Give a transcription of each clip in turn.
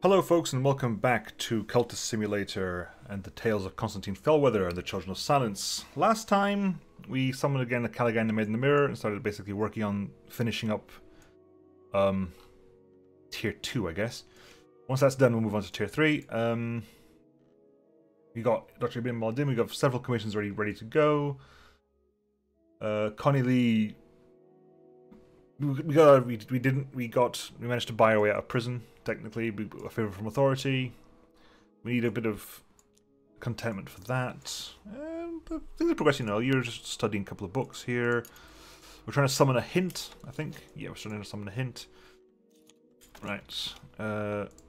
Hello folks and welcome back to Cultist Simulator and the Tales of Constantine Fellwether and the Children of Silence. Last time we summoned again the Caligan that made in the mirror and started basically working on finishing up tier 2, I guess. Once that's done we'll move on to tier 3. We got Dr. Ibn Maldim, we got several commissions ready to go. Connie Lee, we managed to buy our way out of prison. Technically, a favor from authority. We need a bit of contentment for that. But things are progressing now. You're just studying a couple of books here. We're trying to summon a hint, I think. Yeah, we're trying to summon a hint. Right.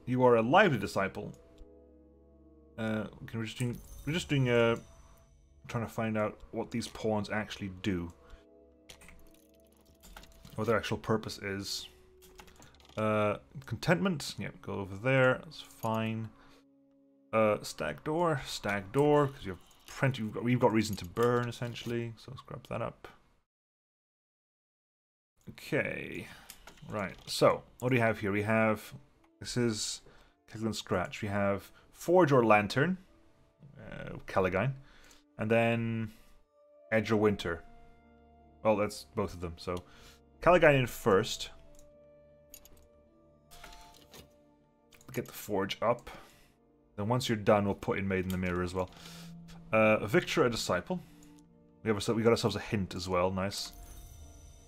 You are a lively disciple. We're just doing trying to find out what these pawns actually do. What their actual purpose is. Contentment, yeah, go over there, that's fine. Stag door, because you have plenty, we've got reason to burn, essentially, so let's grab that up. Okay, right, so, what do we have here? We have, this is Caligan Scratch, we have Forge or Lantern, Caligan, and then Edge or Winter. Well, that's both of them, so Caligan in first. Get the forge up. Then once you're done, we'll put in Made in the Mirror as well. A Victor, a Disciple. We got ourselves a hint as well. Nice.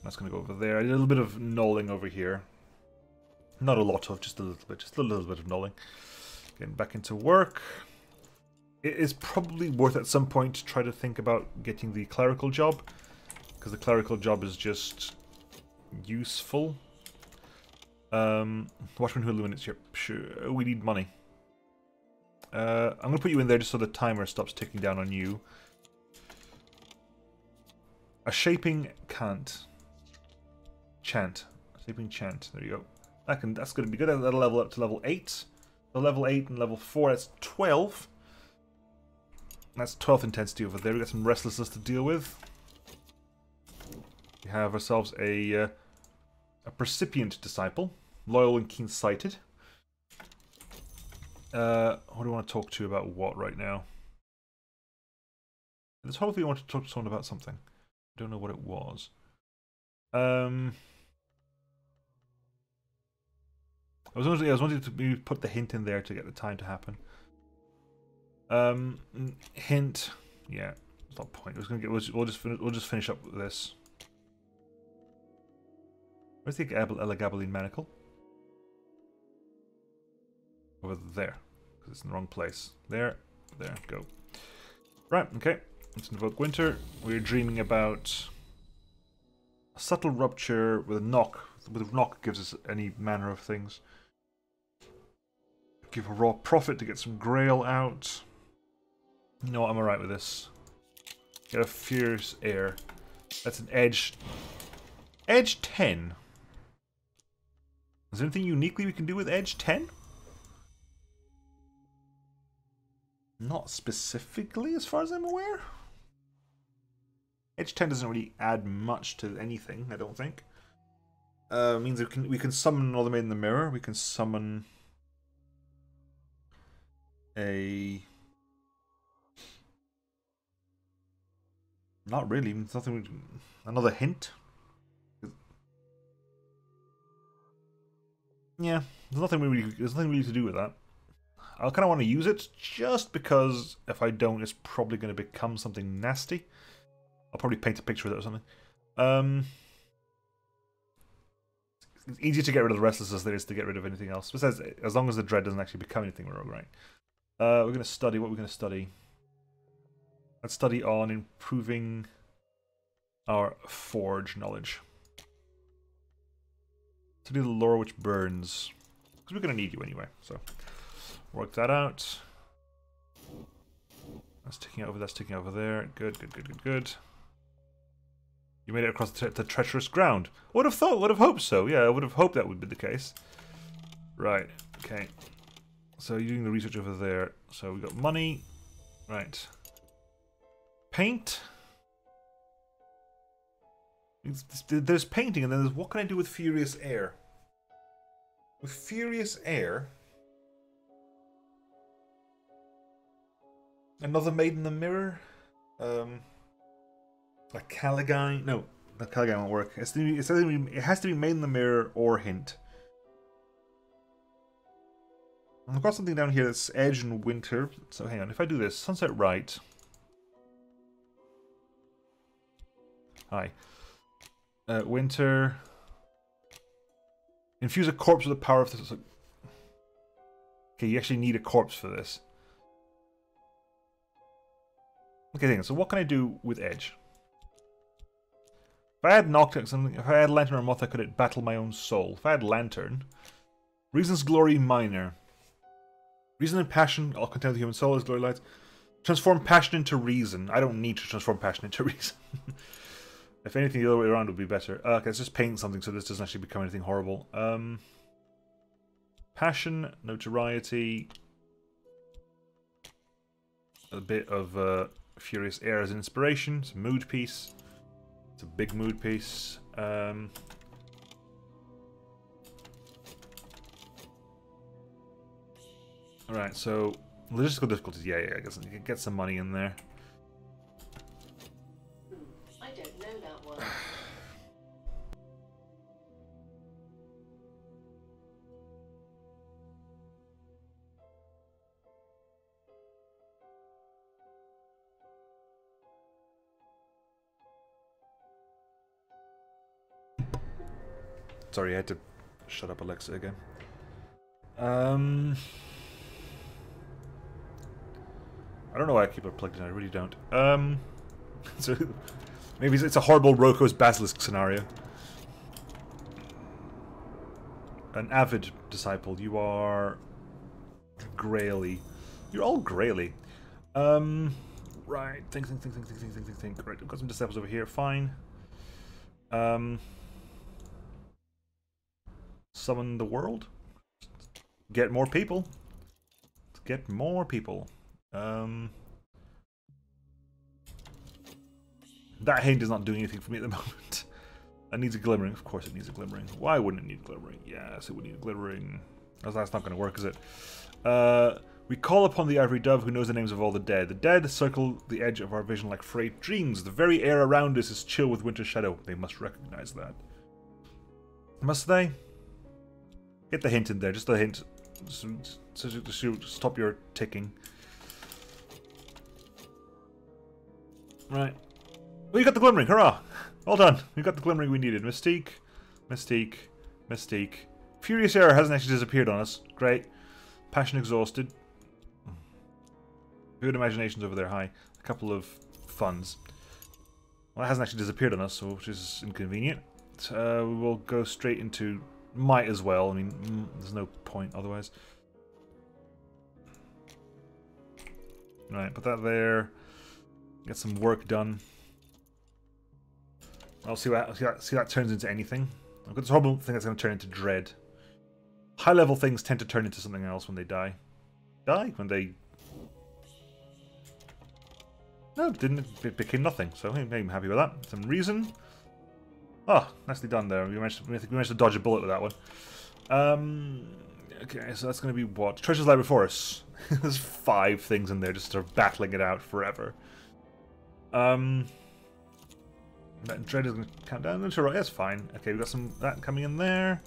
That's going to go over there. A little bit of knolling over here. Not a lot of, just a little bit. Just a little bit of knolling. Getting back into work. It is probably worth at some point to try to think about getting the clerical job, because the clerical job is just useful. Watchman who illuminates here. Sure, we need money. I'm going to put you in there just so the timer stops ticking down on you. A shaping chant. A shaping chant. There you go. That's going to be good. That'll level up to level 8. So level 8 and level 4, that's 12. That's 12 intensity over there. We got some restlessness to deal with. We have ourselves a Percipient Disciple. Loyal and keen-sighted. What do I want to talk to you about what right now? Let's hopefully want to talk to someone about something. I don't know what it was. I was wanting to maybe put the hint in there to get the time to happen. Hint. Yeah, it's not point. We'll just finish up with this. Where's the Elagabaline Manacle? Over there, because it's in the wrong place. There, go. Right, okay. Let's invoke Winter. We're dreaming about a subtle rupture with a knock. With a knock gives us any manner of things. Give a raw profit to get some Grail out. You know what, I'm alright with this. Get a Fierce Air. That's an Edge. Edge 10. Is there anything uniquely we can do with Edge 10? Not specifically, as far as I'm aware. Edge 10 doesn't really add much to anything, I don't think. Means we can summon all the Made in the Mirror. We can summon a... Not really. It's nothing. Another hint. Yeah, there's nothing really to do with that. I kind of want to use it just because if I don't, it's probably going to become something nasty. I'll probably paint a picture of it or something. It's easier to get rid of the restlessness than it is to get rid of anything else. Besides, as long as the dread doesn't actually become anything rogue, right? We're going to study. What we're going to study? Let's study on improving our forge knowledge. Study the lore which burns, because we're going to need you anyway. So. Work that out. That's ticking over. That's ticking over there. Good. You made it across the treacherous ground. I would have thought. Would have hoped so. Yeah, I would have hoped that would be the case. Right. Okay. So you're doing the research over there. So we got money. Right. Paint. There's painting, and then there's what can I do with Furious Air? With Furious Air. Another Maid in the Mirror. A Caligai. No, the Caligai won't work. It has to be Maid in the Mirror or Hint. I've got something down here that's Edge and Winter. So hang on, if I do this, Sunset Right. Hi. Winter. Infuse a corpse with the power of this. Okay, you actually need a corpse for this. Okay, hang on, so what can I do with Edge? If I had Nocturne, if I had Lantern or Moth, I could battle my own soul. If I had Lantern. Reason's Glory Minor. Reason and Passion, I'll contain the human soul as glory lights. Transform passion into reason. I don't need to transform passion into reason. If anything, the other way around would be better. Okay, let's just paint something so this doesn't actually become anything horrible. Passion, notoriety. A bit of Furious Air as an inspiration. It's a mood piece. It's a big mood piece. Alright, so logistical difficulties. Yeah, I guess you can get some money in there. I don't know that one. Sorry, I had to shut up Alexa again. I don't know why I keep it plugged in, I really don't. So maybe it's a horrible Roko's Basilisk scenario. An avid disciple, you are Graily. You're all Graily. Right, think. Right, we've got some disciples over here, fine. Summon the world? Get more people. Get more people. That hint is not doing anything for me at the moment. It needs a glimmering. Of course it needs a glimmering. Why wouldn't it need glimmering? Yes, it would need a glimmering. That's not going to work, is it? We call upon the ivory dove who knows the names of all the dead. The dead circle the edge of our vision like frayed dreams. The very air around us is chill with winter shadow. They must recognize that. Must they? Get the hint in there. Just a hint. So to stop your ticking. Right. Well, you got the glimmering. Hurrah! Well done. We got the glimmering we needed. Mystique. Furious Air hasn't actually disappeared on us. Great. Passion exhausted. Good imaginations over there. High. A couple of funds. Well, it hasn't actually disappeared on us, so which is inconvenient. We will go straight into might as well. I mean, there's no point otherwise. Right, put that there. Get some work done. I'll see what that turns into anything. I've got this horrible thing that's going to turn into dread. High level things tend to turn into something else when they die. When they... No, it didn't. It became nothing. So I'm happy with that. Some reason. Oh, nicely done there. We managed to dodge a bullet with that one. Okay, so that's going to be what? Treasures lie before us. There's 5 things in there just sort of battling it out forever. That dread is going to count down. That's fine. Okay, we've got some that coming in there.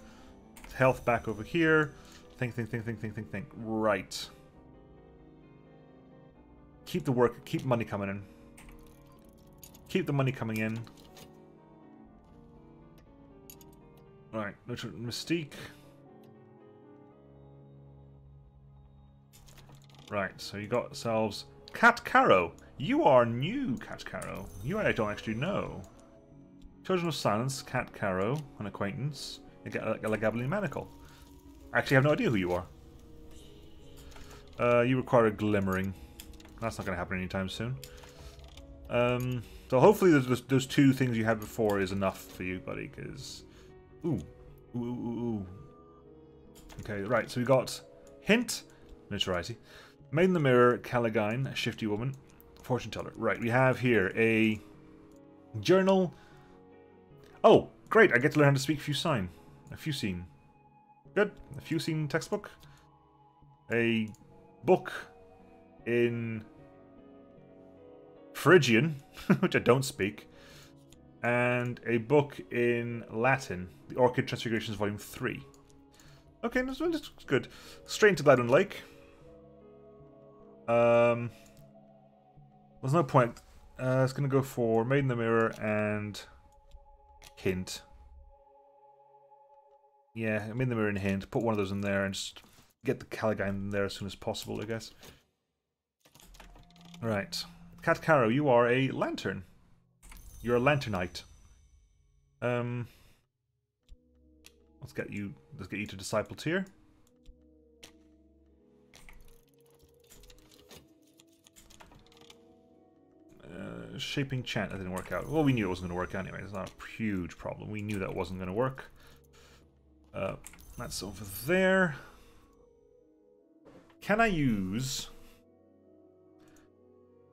Health back over here. Think. Right. Keep the work. Keep money coming in. Keep the money coming in. Right. Mystique. Right. So you got yourselves Cat Caro. You are new, Cat Caro. You I don't actually know. Children of Silence, Cat Caro, an acquaintance. Legably Manacle. I actually have no idea who you are. You require a glimmering. That's not going to happen anytime soon. So hopefully those 2 things you had before is enough for you, buddy, because... Ooh. Okay, right, so we got Hint, Notoriety. Maid in the Mirror, Caligine, a shifty woman. Fortune teller. Right, we have here a journal. Oh, great! I get to learn how to speak Fusine. A Fusine. Good. A Fusine textbook. A book in Phrygian, which I don't speak, and a book in Latin, The Orchid Transfigurations Volume 3. Okay, that's good. Straight into Gladwin Lake. There's no point. It's going to go for Maid in the Mirror and Hint. Yeah, Maid in the Mirror and Hint. Put one of those in there and just get the Caligan in there as soon as possible, I guess. Right. Cat Caro, you are a lantern. You're a lanternite. Let's get you to Disciple tier. Shaping chant, that didn't work out. Well, we knew it wasn't going to work anyway. It's not a huge problem. We knew that wasn't going to work. That's over there. Can I use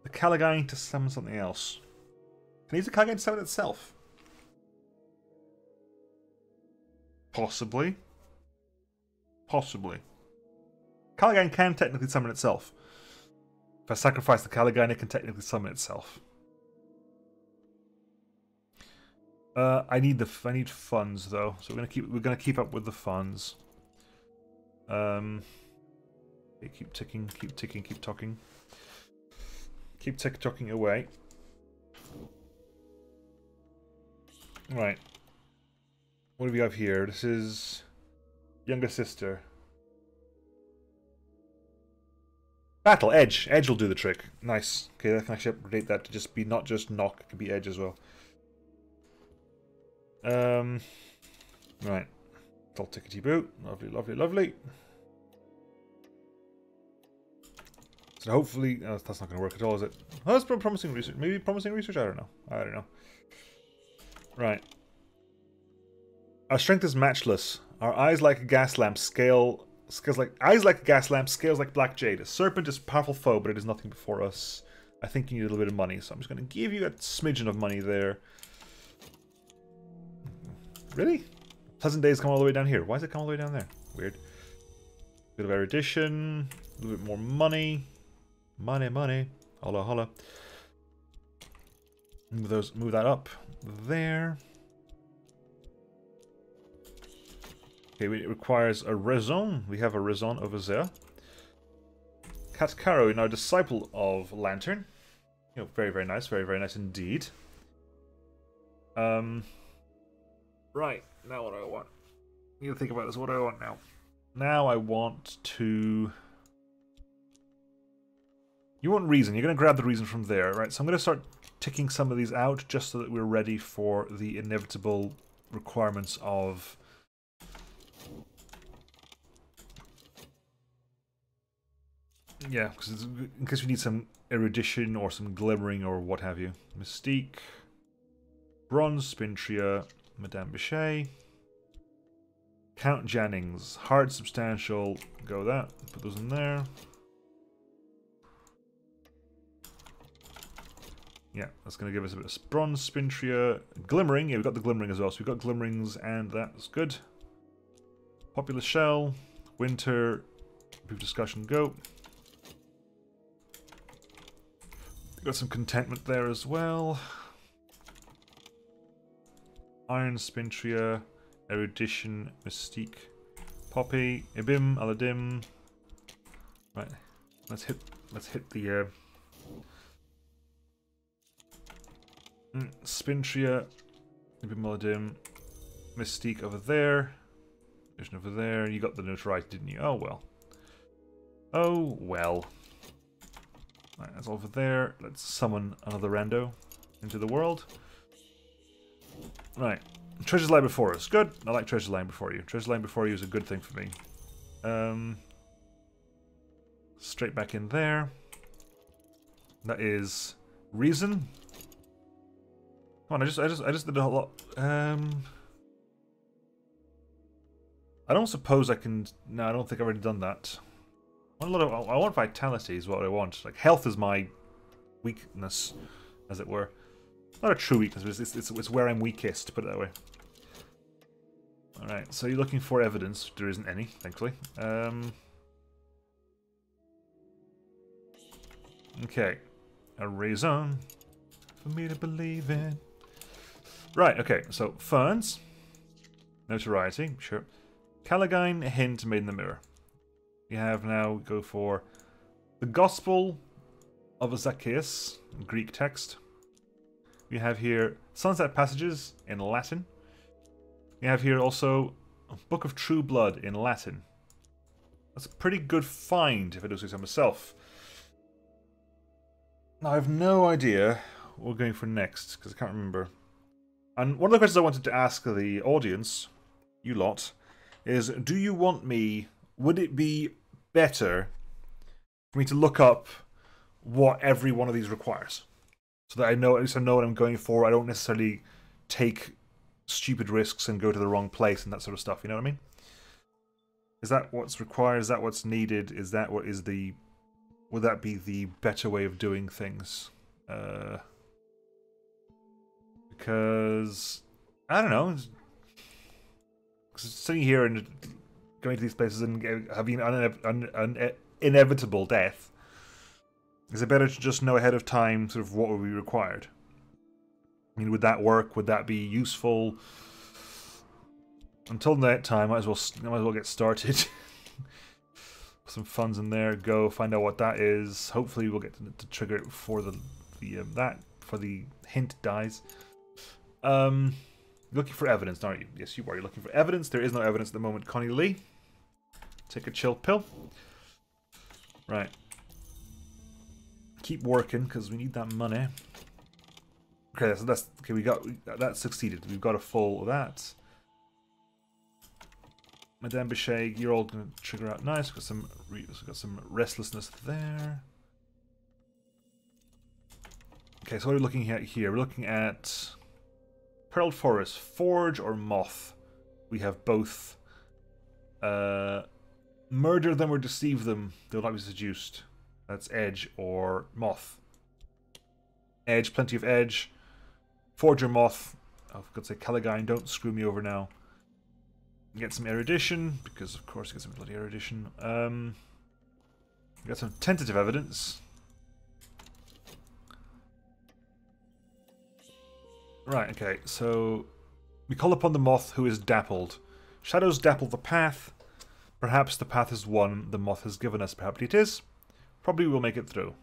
the Caligan to summon something else? Can I use the Caligan to summon itself? Possibly. Possibly. Caligan can technically summon itself. If I sacrifice the Caligan, it can technically summon itself. I need funds though, so we're gonna keep up with the funds. Keep ticking, keep talking. Keep tick-tocking away. Right. What do we have here? This is younger sister. Battle, Edge. Edge will do the trick. Nice. Okay, I can actually upgrade that to just be not just knock, it can be Edge as well. Right. All tickety boot. Lovely, lovely, lovely. So hopefully, that's not going to work at all, is it? Oh, it's promising research. Maybe promising research. I don't know. I don't know. Right. Our strength is matchless. Our eyes like a gas lamp. Scales like a gas lamp. Scales like black jade. A serpent is a powerful foe, but it is nothing before us. I think you need a little bit of money, so I'm just going to give you a smidgen of money there. Really? Pleasant days come all the way down here. Why does it come all the way down there? Weird. Bit of erudition. A little bit more money. Money, money. Holla, holla. Move that up there. Okay, it requires a raison. We have a raison over there. Cat Caro, now disciple of Lantern. You know, very, very nice. Very, very nice indeed. Right, now what do I want? I need to think about this. What do I want now? Now I want to... You want reason. You're going to grab the reason from there, right? So I'm going to start ticking some of these out just so that we're ready for the inevitable requirements of... Yeah, because in case we need some erudition or some glimmering or what have you. Mystique, Bronze, Spintria, Madame Bichet, Count Jannings, hard, substantial, go that, put those in there. Yeah, that's going to give us a bit of Bronze, Spintria, Glimmering, yeah, we've got the Glimmering as well, so we've got Glimmerings and that's good. Populous Shell, Winter, brief discussion, go. Got some contentment there as well. Iron, Spintria, Erudition, Mystique, Poppy, Ibim, Aladim. Right, let's hit the Spintria, Ibim, Aladim, Mystique over there, Vision over there. You got the notoriety, didn't you? Oh well. Oh well. Right, that's over there. Let's summon another rando into the world. Right. Treasures lie before us. Good. I like treasures lying before you. Treasures lying before you is a good thing for me. Straight back in there. That is reason. Come on, I just did a lot. I don't suppose I can. No, I don't think I've already done that. I want vitality is what I want. Like health is my weakness, as it were. Not a true weakness, but it's where I'm weakest, put it that way. Alright, so you're looking for evidence. There isn't any, thankfully. Okay. A raison. for me to believe in. Right, okay, so ferns. Notoriety, sure. Callagine, hint, made in the mirror. We have now, go for the Gospel of Zacchaeus, Greek text. We have here Sunset Passages in Latin. We have here also a Book of True Blood in Latin. That's a pretty good find, if I do say so myself. Now, I have no idea what we're going for next, because I can't remember. And one of the questions I wanted to ask the audience, you lot, is do you want me, would it be better for me to look up what every one of these requires? So that I know, at least I know what I'm going for. I don't necessarily take stupid risks and go to the wrong place and that sort of stuff, you know what I mean? Is that what's required? Is that what's needed? Is that what is the... Would that be the better way of doing things? Because... I don't know. Sitting here and going to these places and having an inevitable death, is it better to just know ahead of time sort of what will be required? I mean, would that work? Would that be useful? Until that time, might as well get started. Some funds in there. Go find out what that is. Hopefully, we'll get to trigger it before the hint dies. Looking for evidence, aren't you? Yes, you are. You're looking for evidence. There is no evidence at the moment. Connie Lee, take a chill pill. Right. Keep working because we need that money. Okay, so that's okay. That succeeded. We've got a full of that. Madame Bichet, you're all gonna trigger out nice. We've got some restlessness there. Okay, so what are we looking at here? We're looking at Herald Forest, Forge or Moth. We have both. Murder them or deceive them. They'll not be seduced. That's Edge or Moth. Edge, plenty of Edge. Forge or Moth. Oh, for God's sake, Callagine, don't screw me over now. Get some erudition, because of course you get some bloody erudition. Got some tentative evidence. Right, okay, so we call upon the moth who is dappled. Shadows dapple the path. Perhaps the path is one the moth has given us. Perhaps it is. Probably we'll make it through.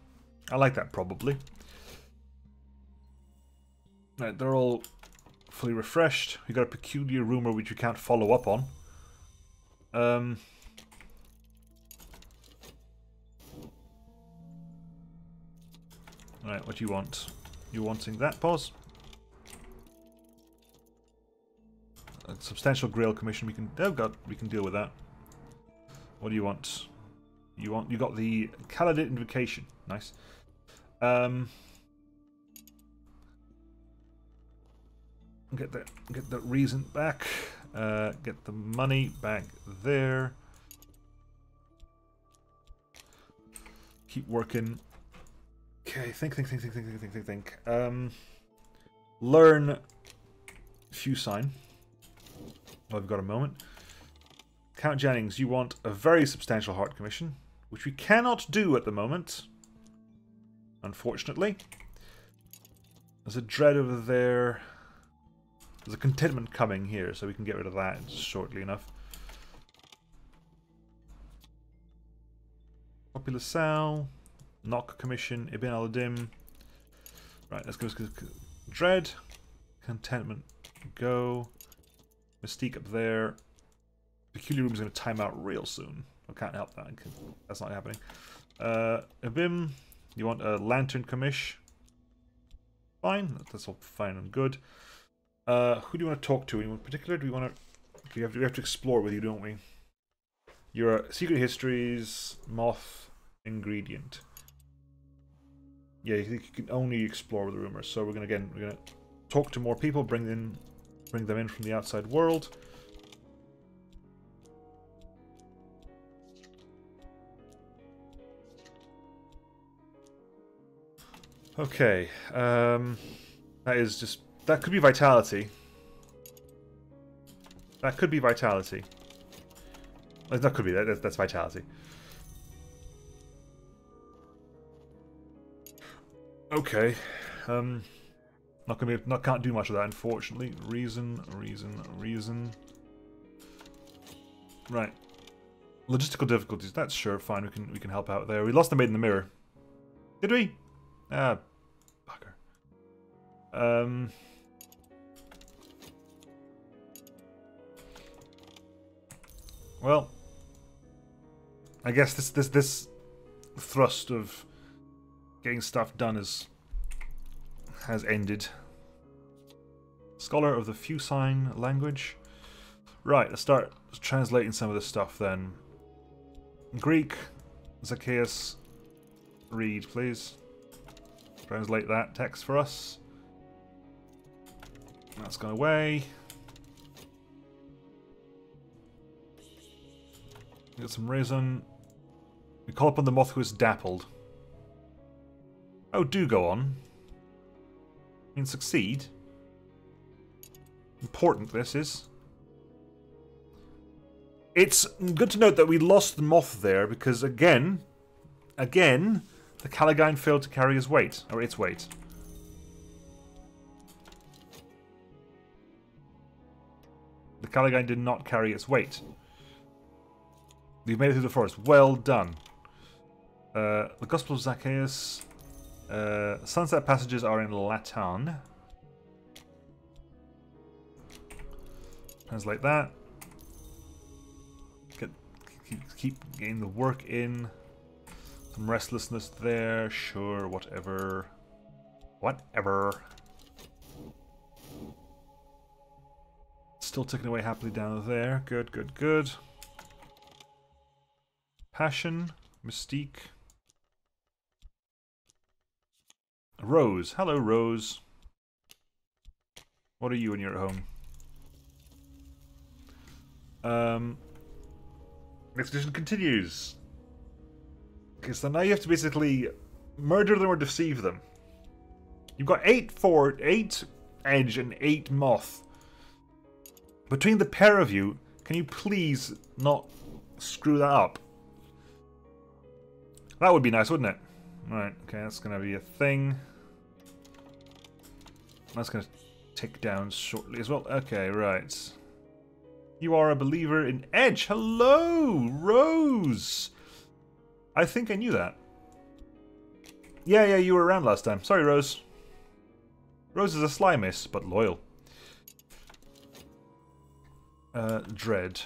I like that, probably. Right, they're all fully refreshed. We got a peculiar rumor which we can't follow up on. Right, what do you want? You wanting that, pause? A substantial Grail commission. We can. Oh God, we can deal with that. What do you want? You got the Khalidate invocation. Nice. Get the reason back. Get the money back there. Keep working. Okay, think. Learn few sign. Well, I've got a moment. Count Jennings, you want a very substantial heart commission, which we cannot do at the moment, unfortunately. There's a dread over there. There's a contentment coming here, so we can get rid of that shortly enough. Popular Sal, Knock Commission, Ibn Aladim. Right, let's go. Dread, contentment, go. Mystique up there. Peculiar Room is going to time out real soon. I can't help that. That's not happening. Abim, you want a Lantern Commish? Fine. That's all fine and good. Who do you want to talk to? Anyone in particular? Do we want to... We have to explore with you, don't we? Your Secret Histories, Moth, Ingredient. Yeah, you can only explore with the rumors. So we're gonna talk to more people, bring them in from the outside world. Okay, that could be vitality. That could be vitality. That could be that's vitality. Okay, Can't do much of that, unfortunately. Reason. Right. Logistical difficulties. That's sure fine. We can help out there. We lost the maid in the mirror. Did we? Ah, bugger. Well, I guess this thrust of getting stuff done has ended. Scholar of the Fusine language. Right, let's start translating some of this stuff then. Greek, Zacchaeus, read please. Translate that text for us. That's gone away. Get some reason. We call upon the moth who is dappled. Oh, do go on. I mean, succeed. Important this is. It's good to note that we lost the moth there because again, the Caligyne failed to carry his weight, or its weight. The Caligyne did not carry its weight. We've made it through the forest. Well done. The Gospel of Zacchaeus. Sunset passages are in Latin. Translate that. Keep getting the work in. Some restlessness there. Sure, whatever. Whatever. Still ticking away happily down there. Good, good, good. Passion. Mystique. Rose. Hello, Rose. What are you when you're at home? Expedition continues. Okay, so now you have to basically murder them or deceive them. You've got 8 edge and 8 moth. Between the pair of you, can you please not screw that up? That would be nice, wouldn't it? Right, okay, that's going to be a thing. That's going to tick down shortly as well. Okay, right. You are a believer in edge. Hello, Rose. I think I knew that. Yeah, you were around last time. Sorry, Rose. Rose is a sly miss, but loyal. Dread.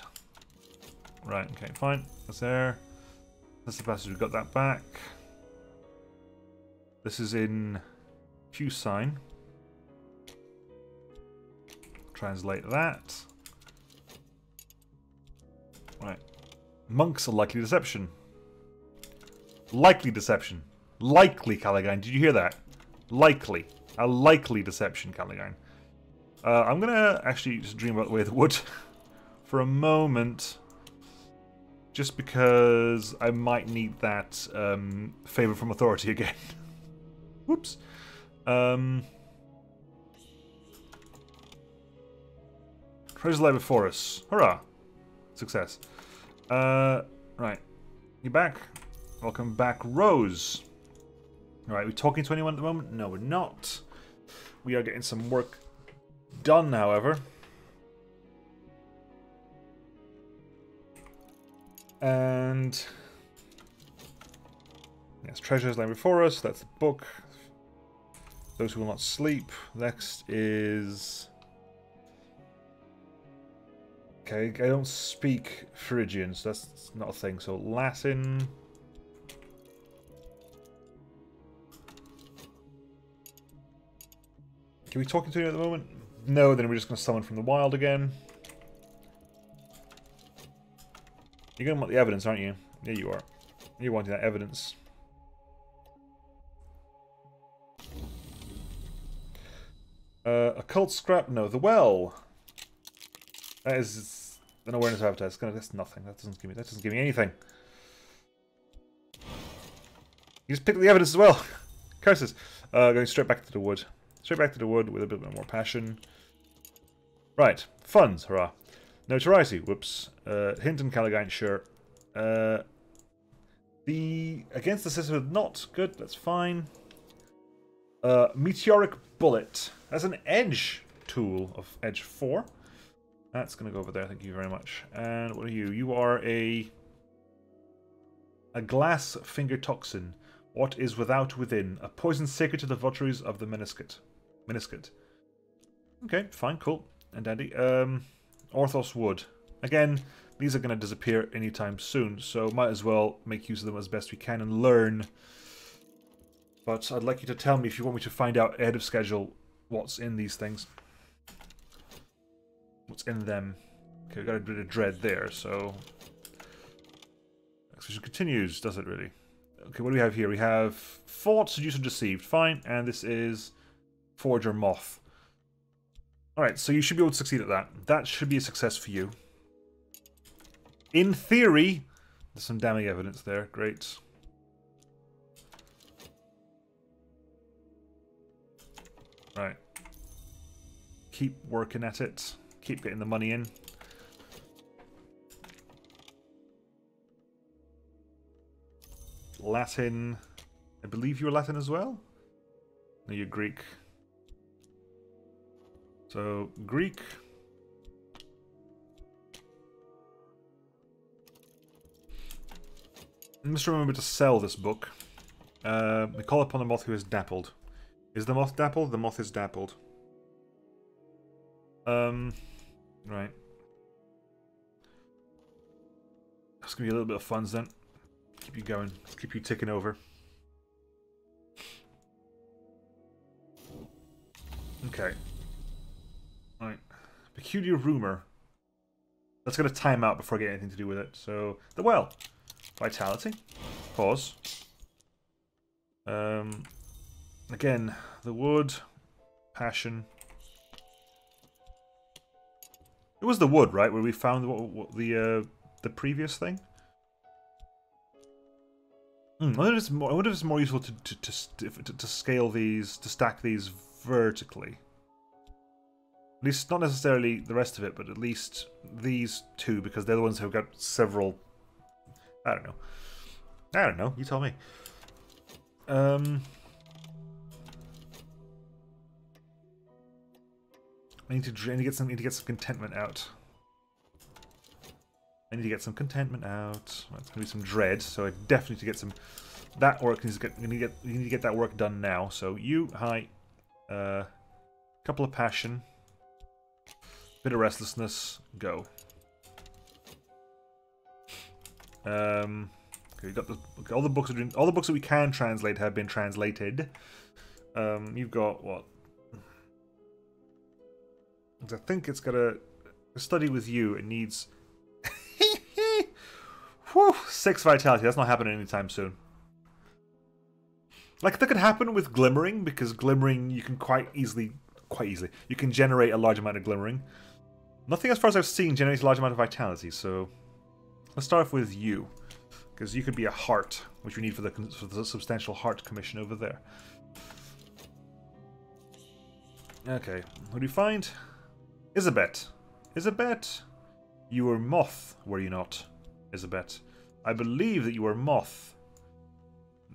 Right, okay, fine. That's there. That's the passage. We got that back. This is in Fusine. Translate that. Right. Monks are likely deception. Likely deception. Likely, Caligyne. Did you hear that? Likely. A likely deception, Caligyne. I'm gonna actually just dream about the way of the wood for a moment. Just because I might need that favor from authority again. Whoops. Treasure lie before us. Hurrah. Success. Right. You back? Welcome back, Rose. Alright, we talking to anyone at the moment? No, we're not. We are getting some work done, however. And yes, treasures lie before us. That's the book. Those who will not sleep. Next is... Okay, I don't speak Phrygian, so that's not a thing. So Latin. Can we talk to you at the moment? No, then we're just going to summon from the wild again. You're going to want the evidence, aren't you? Yeah, you are. You're wanting that evidence. Occult scrap? No, the well. That is an awareness advertise. That's nothing. That doesn't give me anything. You just picked the evidence as well. Curses. Going straight back to the wood. Straight back to the wood with a bit more passion. Right. Funds. Hurrah. Notoriety. Whoops. Hint and Caligyne. Sure. The against the system not good. That's fine. Meteoric bullet. That's an edge tool of edge 4. That's going to go over there, thank you very much. And what are you? You are a glass finger toxin. What is without within? A poison sacred to the votaries of the Meniscate. Okay, fine, cool. And dandy. Orthos wood. Again, these are going to disappear anytime soon, so might as well make use of them as best we can and learn. But I'd like you to tell me if you want me to find out ahead of schedule what's in these things. What's in them. Okay, we got a bit of dread there, so... Execution continues, does it really? Okay, what do we have here? We have fought, seduced, and deceived. Fine, and this is Forger Moth. Alright, so you should be able to succeed at that. That should be a success for you. In theory, there's some damning evidence there. Great. Right. Keep working at it. Keep getting the money in. Latin. I believe you're Latin as well? No, you're Greek. So, Greek. I must remember to sell this book. We call upon the moth who is dappled. Is the moth dappled? The moth is dappled. Right. That's gonna be a little bit of fun then. Keep you going. Let's keep you ticking over. Okay. Right. Peculiar rumor. That's gonna time out before I get anything to do with it. So the well. Vitality. Pause. Again, the wood. Passion. It was the wood, right, where we found what the previous thing. I wonder if it's more useful to scale these, to stack these vertically. At least not necessarily the rest of it, but at least these two, because they're the ones who've got several. I don't know. I don't know. You tell me. I need to get some contentment out. I need to get some contentment out. Well, it's gonna be some dread, so I definitely need to get some. That work needs to get. You need to get that work done now. So you, hi, couple of passion, bit of restlessness, go. Okay, we got all the books. All the books that we can translate have been translated. You've got what? I think it's got a study with you. It needs. Whew, 6 vitality. That's not happening anytime soon. Like, that could happen with glimmering, because glimmering you can quite easily, you can generate a large amount of glimmering. Nothing as far as I've seen generates a large amount of vitality, so let's start off with you, because you could be a heart, which we need for the substantial heart commission over there. Okay, what do we find? Isabet. Isabet, you were moth, were you not? Isabet. I believe that you were moth.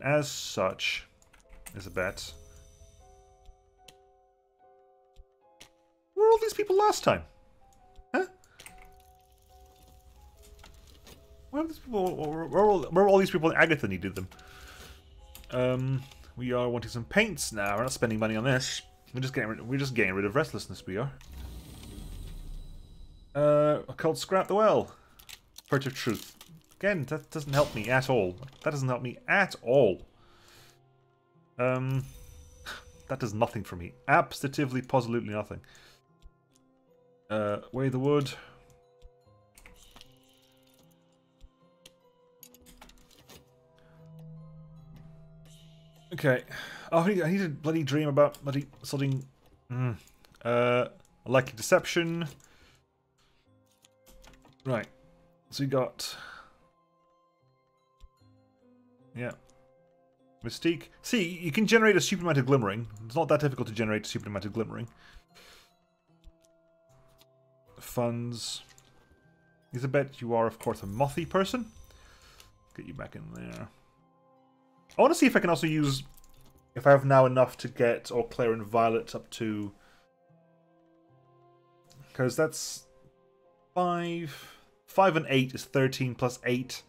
As such, Isabet. Where were all these people last time? Huh? Where were these people? Where were all these people in Agatha needed them? We are wanting some paints now. We're not spending money on this. We're just getting rid of restlessness. We are. Occult scrap the well. Purge of truth. Again, that doesn't help me at all. That doesn't help me at all. That does nothing for me. Absolutely, positively nothing. Weigh the wood. Okay. Oh, I need to bloody dream about bloody something. Likely deception. Right. So we got. Yeah. Mystique. See, you can generate a stupid amount of glimmering. It's not that difficult to generate a stupid amount of glimmering. Funds. Isabet, you are, of course, a mothy person. Get you back in there. I want to see if I can also use... If I have now enough to get Eau Claire and Violet up to Because that's 5. 5 and 8 is 13 plus 8.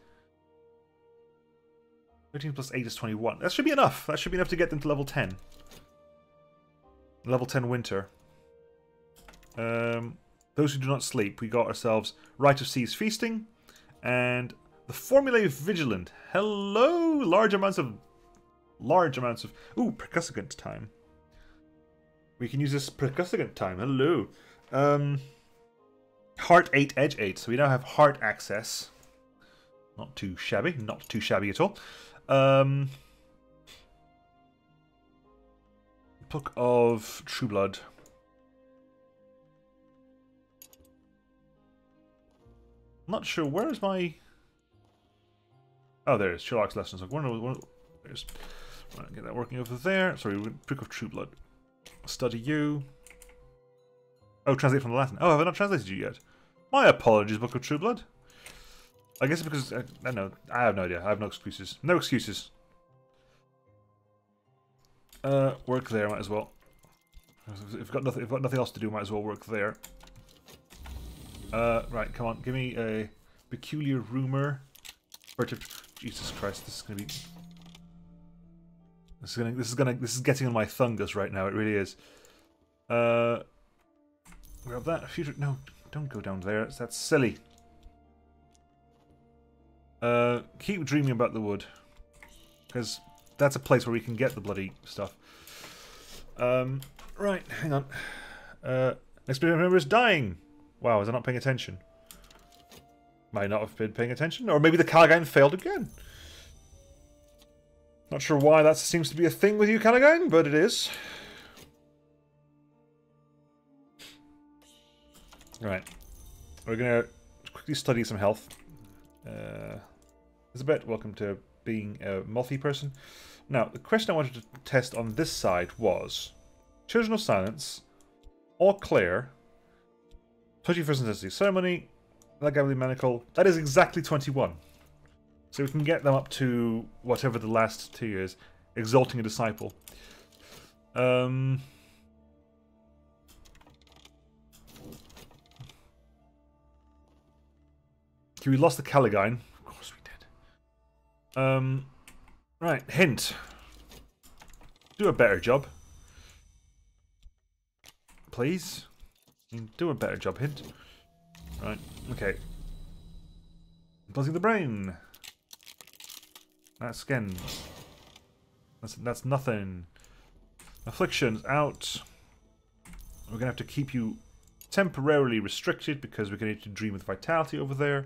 13 plus 8 is 21. That should be enough. That should be enough to get them to level 10. Level 10 winter. Those who do not sleep. We got ourselves Rite of Seas Feasting. And the Formulae Vigilant. Hello! Large amounts of... Ooh, Percussagant time. We can use this Percussagant time. Hello. Heart 8, Edge 8. So we now have heart access. Not too shabby. Not too shabby at all. Book of True Blood. Not sure. Where is my... Oh, there it is. Sherlock's Lessons. There's... Right, get that working over there. Sorry, Book of True Blood. Study you. Oh, translate from the Latin. Oh, have I not translated you yet? My apologies, Book of True Blood. I guess it's because... I don't know. I have no idea. I have no excuses. No excuses. Work there, might as well. If you've got nothing else to do, might as well work there. Right, come on. Give me a peculiar rumor. Jesus Christ, this is gonna be... This is getting on my thungus right now. It really is. Grab that. Future. No, don't go down there. That's silly. Keep dreaming about the wood, because that's a place where we can get the bloody stuff. Right, hang on. Next member is dying. Wow, was I not paying attention? Might not have been paying attention, or maybe the Callaghan failed again. Not sure why that seems to be a thing with you, Callaghan, but it is. Right. We're going to quickly study some health. Elizabeth, welcome to being a multi-person. Now, the question I wanted to test on this side was... Children of Silence, All Clear, 21st Century Ceremony, Legally Manacle. That is exactly 21. So we can get them up to whatever the last 2 years. Exalting a Disciple. Okay, we lost the Callaghan. Of course we did. Right, hint. Do a better job. Please. Do a better job, hint. Right, okay. Buzzing the brain. That's again. That's nothing. Afflictions out. We're gonna have to keep you temporarily restricted because we're gonna need to dream with vitality over there.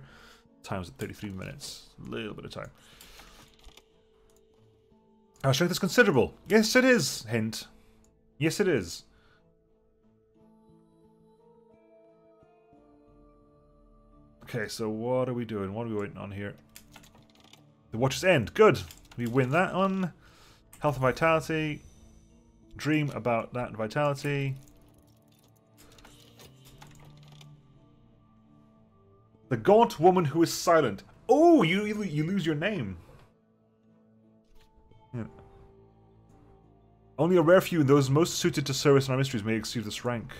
Time's at 33 minutes. A little bit of time. Our strength is considerable. Yes, it is. Hint. Yes, it is. Okay, so what are we doing? What are we waiting on here? The Watcher's End. Good. We win that one. Health and Vitality. Dream about that and Vitality. The Gaunt Woman Who Is Silent. Oh, you lose your name. Yeah. Only a rare few, those most suited to service in our mysteries, may exceed this rank.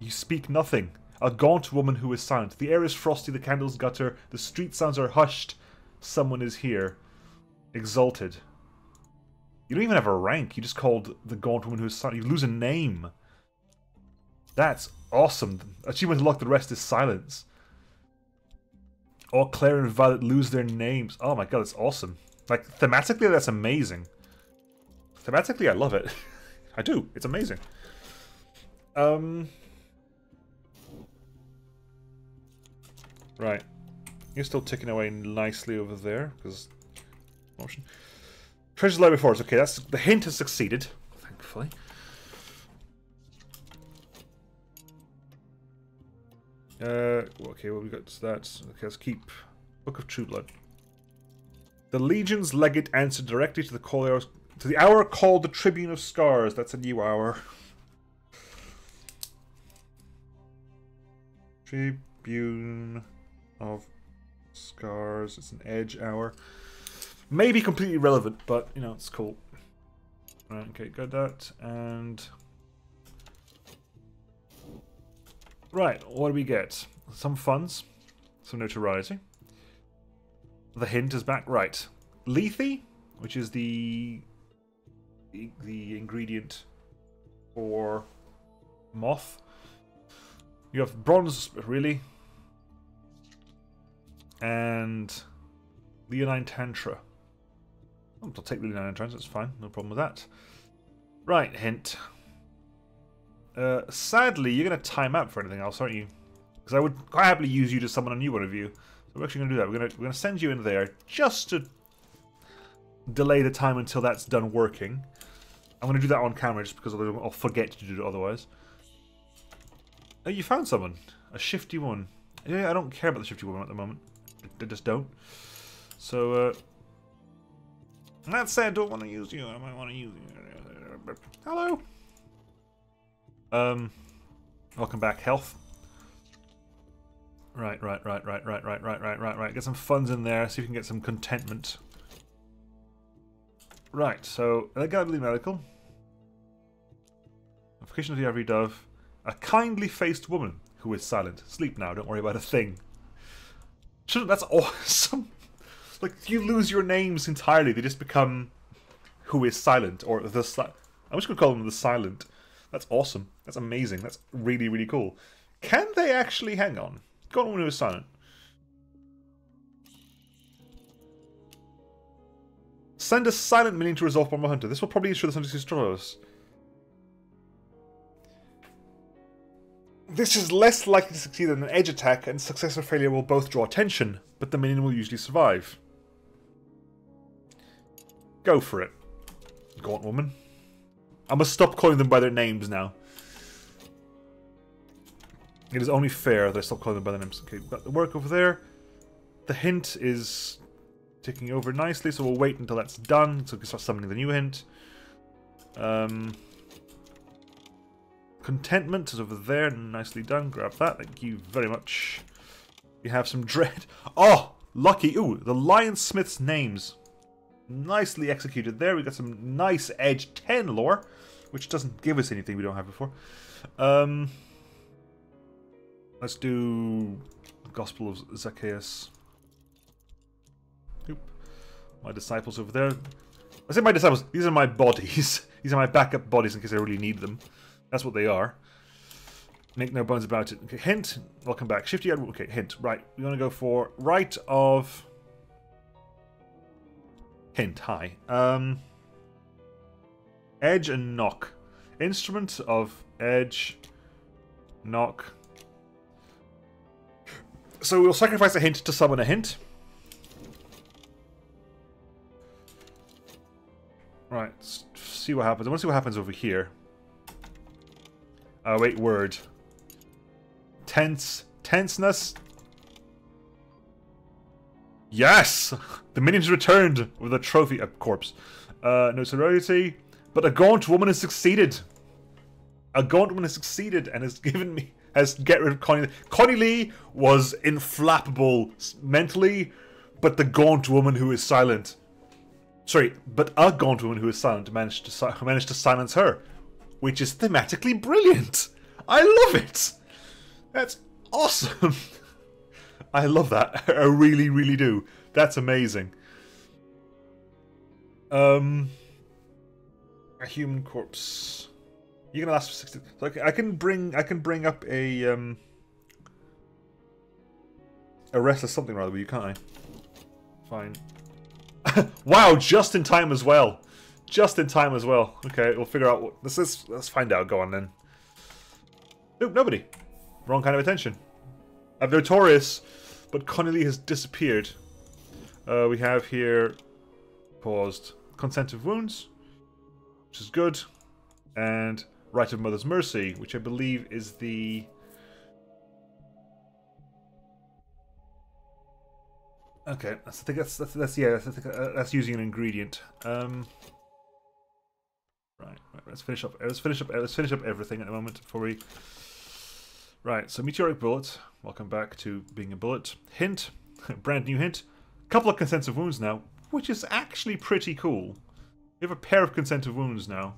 You speak nothing. A gaunt woman who is silent. The air is frosty, the candles gutter, the street sounds are hushed. Someone is here. Exalted. You don't even have a rank. You just called the gaunt woman who is silent. You lose a name. That's awesome. Achievement unlocked, the rest is silence. All Claire and Violet lose their names. Oh my god, that's awesome. Like, thematically, that's amazing. Thematically, I love it. I do. It's amazing. Right. You're still ticking away nicely over there, because... Motion. Treasure's Library Forest. Okay, that's... The hint has succeeded, thankfully. Okay, well, we got that. Okay, let's keep... Book of True Blood. The Legion's legate answered directly to the call to the hour called the Tribune of Scars. That's a new hour. Tribune of Scars. It's an edge hour. Maybe completely irrelevant, but you know, it's cool. Right, okay, got that. And Right, what do we get? Some funds, some notoriety. The hint is back. Right. Lethe, which is the ingredient for moth. You have bronze, really. And leonine tantra. I'll take the leonine tantra, that's fine. No problem with that. Right, hint. Sadly, you're going to time out for anything else, aren't you? Because I would quite happily use you to summon a new one of you. So we're actually going to do that. We're going to send you in there just to delay the time until that's done working. I'm going to do that on camera just because I'll forget to do it otherwise. Oh, you found someone. A shifty one. Yeah, I don't care about the shifty woman at the moment. I just don't. So, that said, I don't want to use you. I might want to use you. Hello. Welcome back, health. Right. Get some funds in there, see if we can get some contentment. Right, so elegantly medical. Notification of the every dove. A kindly faced woman who is silent. Sleep now, don't worry about a thing. That's awesome. Like, you lose your names entirely, they just become who is silent, or the silent. I'm just gonna call them the silent. That's awesome. That's amazing. That's really, really cool. Can they actually hang on? Go on, woman who is silent. Send a silent minion to resolve Bomber Hunter. This will probably ensure the subject destroys. This is less likely to succeed than an edge attack, and success or failure will both draw attention, but the minion will usually survive. Go for it. Gaunt woman. I must stop calling them by their names now. It is only fair that I stop calling them by their names. Okay, we've got the work over there. The hint is ticking over nicely, so we'll wait until that's done, so we can start summoning the new hint. Contentment is over there, nicely done. Grab that, thank you very much. We have some dread. Oh, lucky. Ooh, the Lionsmith's names. Nicely executed there. We got some nice Edge 10 lore, which doesn't give us anything we don't have before. Let's do Gospel of Zacchaeus. Oop. My disciples over there. I say my disciples, these are my bodies. These are my backup bodies in case I really need them. That's what they are. Make no bones about it. Okay, hint. Welcome back. Shifty. Okay, hint. Right. We want to go for right of... Hint. Hi. Edge and knock. Instrument of edge. Knock. So we'll sacrifice a hint to summon a hint. Right. Let's see what happens. I want to see what happens over here. Oh, wait, word. Tenseness. Yes! The minion's returned with a trophy. A corpse. No sorority. But a gaunt woman has succeeded. A gaunt woman has succeeded and has given me... Has get rid of Connie. Connie Lee was inflappable mentally, but the gaunt woman who is silent... Sorry, but a gaunt woman who is silent managed to silence her. Which is thematically brilliant. I love it. That's awesome. I love that. I really, really do. That's amazing. A human corpse. You're gonna last for 60. So I can bring up a restless something rather with you, can't I? Fine. Wow, just in time as well. Just in time as well. Okay, we'll figure out what this is. Let's find out. Go on then. Nope, nobody. Wrong kind of attention. I'm notorious, but Connolly has disappeared. We have here paused consent of wounds, which is good, and right of mother's mercy, which I believe is the okay. I think that's using an ingredient. Right, let's finish up everything at the moment before we... Right, so meteoric bullet. Welcome back to being a bullet. Hint, brand new hint. Couple of consents of wounds now, which is actually pretty cool. We have a pair of consent of wounds now.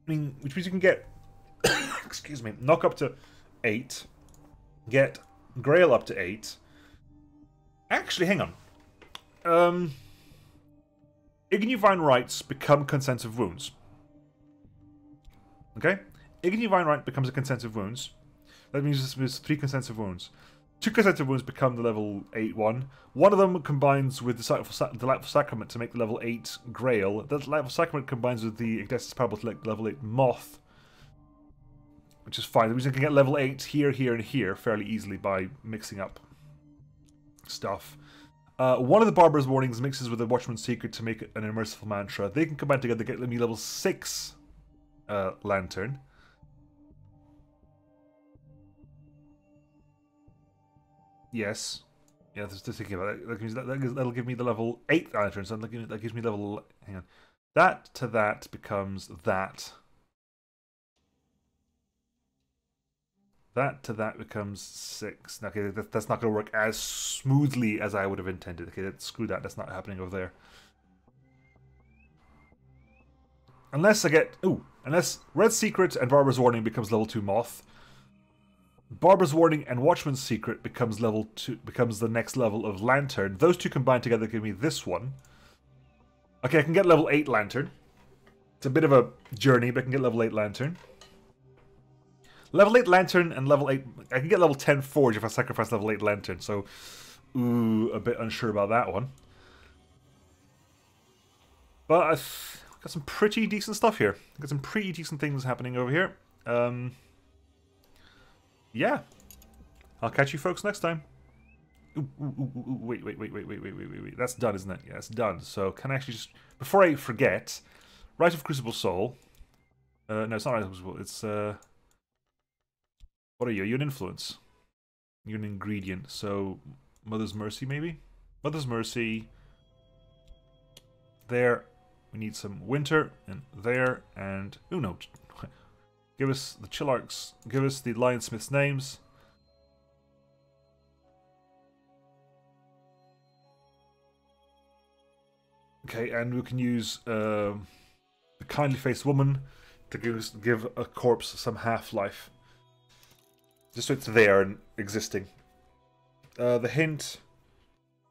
I mean, which means you can get excuse me, knock up to 8, get Grail up to 8. Actually, hang on. Ignivine Rights become consensive wounds. Okay? Ignivine Right becomes a consensive wounds. That means there's 3 consensive wounds. 2 consensive wounds become the level 8 one. One of them combines with the Delightful Sacrament to make the level 8 Grail. The Delightful Sacrament combines with the Ignatius Parable to make level 8 Moth. Which is fine. We can get level 8 here, here, and here fairly easily by mixing up stuff. One of the Barbarous Warnings mixes with the Watchman's Secret to make an immersive mantra. They can combine together to get me level 6 Lantern. Yes. Yeah, just thinking about it. That'll give me the level 8 Lantern, so that gives me level... Hang on. That to that becomes that. That to that becomes 6. Okay, that's not going to work as smoothly as I would have intended. Okay, screw that. That's not happening over there. Unless I get... Ooh. Unless Red Secret and Barbarous Warning becomes level 2 Moth. Barbarous Warning and Watchman's Secret becomes level 2... Becomes the next level of Lantern. Those two combined together give me this one. Okay, I can get level 8 Lantern. It's a bit of a journey, but I can get level 8 Lantern. Level 8 Lantern and level 8... I can get level 10 Forge if I sacrifice level 8 Lantern, so... Ooh, a bit unsure about that one. But I've got some pretty decent stuff here. Got some pretty decent things happening over here. Yeah. I'll catch you folks next time. Ooh, wait. That's done, isn't it? Yeah, it's done. So, can I actually just... Before I forget... Rite of Crucible Soul. No, it's not Rite of Crucible. It's... What are you? You're an influence. You're an ingredient. So, Mother's Mercy, maybe? Mother's Mercy. There. We need some Winter. And there. And... Oh, no. Give us the Chillarks. Give us the Lionsmith's names. Okay, and we can use the Kindly Faced Woman to give a corpse some half-life. Just so it's there and existing. The hint...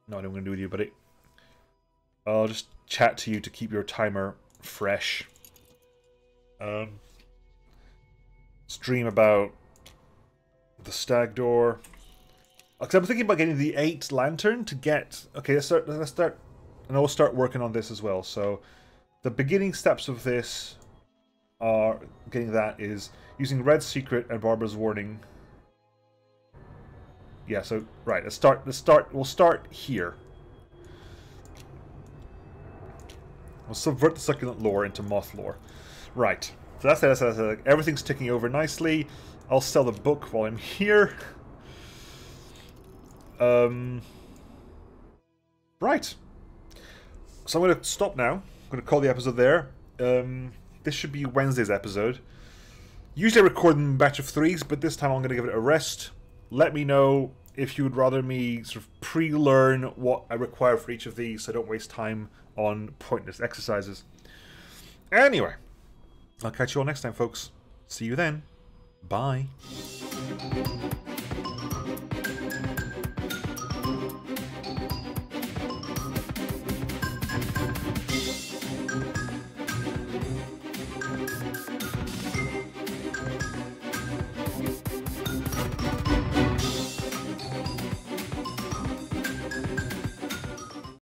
No, I don't want to do with you, buddy. I'll just chat to you to keep your timer fresh. Stream about the Stag Door. Because I'm thinking about getting the 8 Lantern to get... Okay, let's start... And I'll start working on this as well. So, the beginning steps of this are... Getting that is using Red Secret and Barbarous Warning. Yeah, so, right, we'll start here. We'll subvert the Succulent lore into Moth lore. Right. So that's it. Everything's ticking over nicely. I'll sell the book while I'm here. Right. So I'm going to stop now. I'm going to call the episode there. This should be Wednesday's episode. Usually I record in a batch of 3s, but this time I'm going to give it a rest. Let me know if you would rather me sort of pre-learn what I require for each of these so I don't waste time on pointless exercises. Anyway, I'll catch you all next time, folks. See you then. Bye.